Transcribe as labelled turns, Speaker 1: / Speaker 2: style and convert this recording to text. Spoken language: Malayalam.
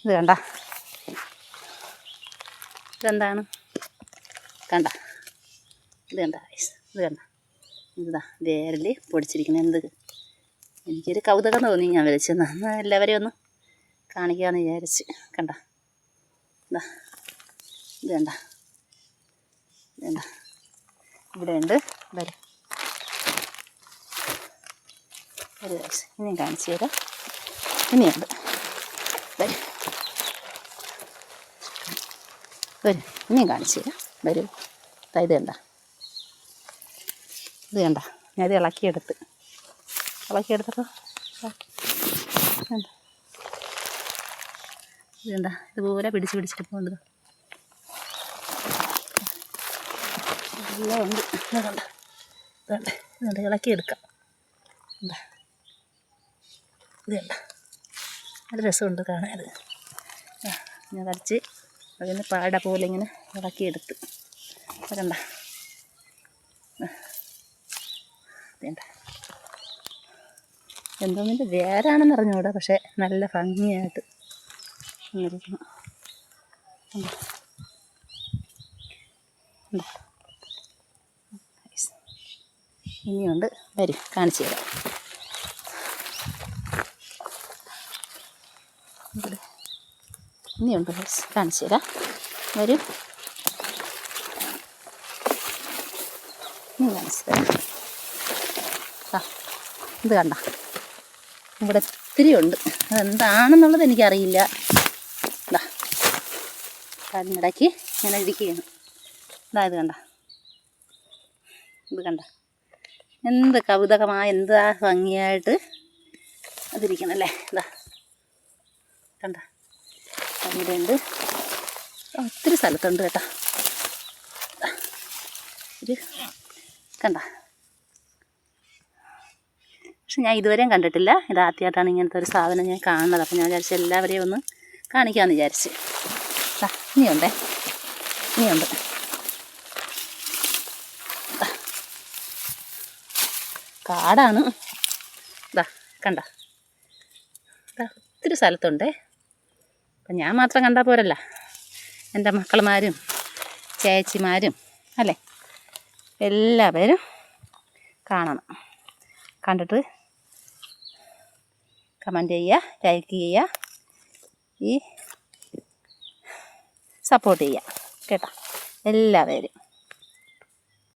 Speaker 1: ഇത് കണ്ട, ഇതെന്താണ് കണ്ട, ഇത് കണ്ട, ഇത് കണ്ട, ഇതാ വേരിൽ പൊടിച്ചിരിക്കുന്നത്. എന്ത് എനിക്കൊരു കൗതുകം തോന്നി, ഞാൻ വിളിച്ചെന്ന് എല്ലാവരെയും ഒന്ന് കാണിക്കാമെന്ന് വിചാരിച്ച്. കണ്ട, ഇതാ ഇത് കണ്ട, ഇതെന്താ ഇവിടെ ഉണ്ട്. വരും ഒരു ദിവസം ഇനിയും കാണിച്ചു തരാം. ഇനിയുണ്ട്, വരും വരും, ഇനിയും കാണിച്ചു തരാം. വരും. ഇത് കണ്ട, ഇത് കണ്ട, ഞാനത് ഇളക്കിയെടുത്തപ്പോൾ ഇത് കണ്ട, ഇതുപോലെ പിടിച്ചിട്ട് പോകേണ്ടത് എല്ലാം ഉണ്ട്. ഇതുണ്ട്, ഇതുണ്ട്, ഇതുണ്ട്, ഇളക്കിയെടുക്കാം. എന്താ ഇത് കണ്ട, നല്ല രസമുണ്ട് കാണാൻ. ഞാൻ വരച്ച് അതിന് പാട പോലെ ഇങ്ങനെ ഇളക്കിയെടുത്ത്. കണ്ട, വേണ്ട എന്തോന്നിൻ്റെ വേരാണെന്ന് അറിഞ്ഞുകൂടാ, പക്ഷേ നല്ല ഭംഗിയായിട്ട് ഇരിക്കണം. ഇനിയുണ്ട്, വരും കാണിച്ചു തരാം. ഇനിയുണ്ട്, കാണിച്ചു തരാം. വരും, ഇനി കാണിച്ചു തരാം. ഇത് കണ്ട, ഇവിടെ ഒത്തിരി ഉണ്ട്. അതെന്താണെന്നുള്ളത് എനിക്കറിയില്ല. ഇതാ അതിനിടയ്ക്ക് ഇങ്ങനെ ഇരിക്കുകയാണ്. ഇത് കണ്ട, ഇത് കണ്ട, എന്ത് കൗതുകമായ, എന്താ ഭംഗിയായിട്ട് അതിരിക്കണല്ലേ. ഇതാ കണ്ട, അവിടെ ഉണ്ട്, ഒത്തിരി സ്ഥലത്തുണ്ട് കേട്ടോ. ഒരു കണ്ട, പക്ഷെ ഞാൻ ഇതുവരെയും കണ്ടിട്ടില്ല. ഇതാദ്യമായിട്ടാണ് ഇങ്ങനത്തെ ഒരു സാധനം ഞാൻ കാണുന്നത്. അപ്പോൾ ഞാൻ വിചാരിച്ചു എല്ലാവരെയും ഒന്ന് കാണിക്കാമെന്ന് വിചാരിച്ച്. ഇനിയുണ്ടേ, ഇനിയുണ്ട്. കാടാണ്. ഇതാ കണ്ട, ഒത്തിരി സ്ഥലത്തുണ്ടേ. അപ്പം ഞാൻ മാത്രം കണ്ടാൽ പോരല്ല, എൻ്റെ മക്കളുമാരും ചേച്ചിമാരും അല്ലേ, എല്ലാവരും കാണണം. കണ്ടിട്ട് കമൻറ്റ് ചെയ്യുക, ലൈക്ക് ചെയ്യുക, ഈ സപ്പോർട്ട് ചെയ്യുക കേട്ടോ എല്ലാവരും.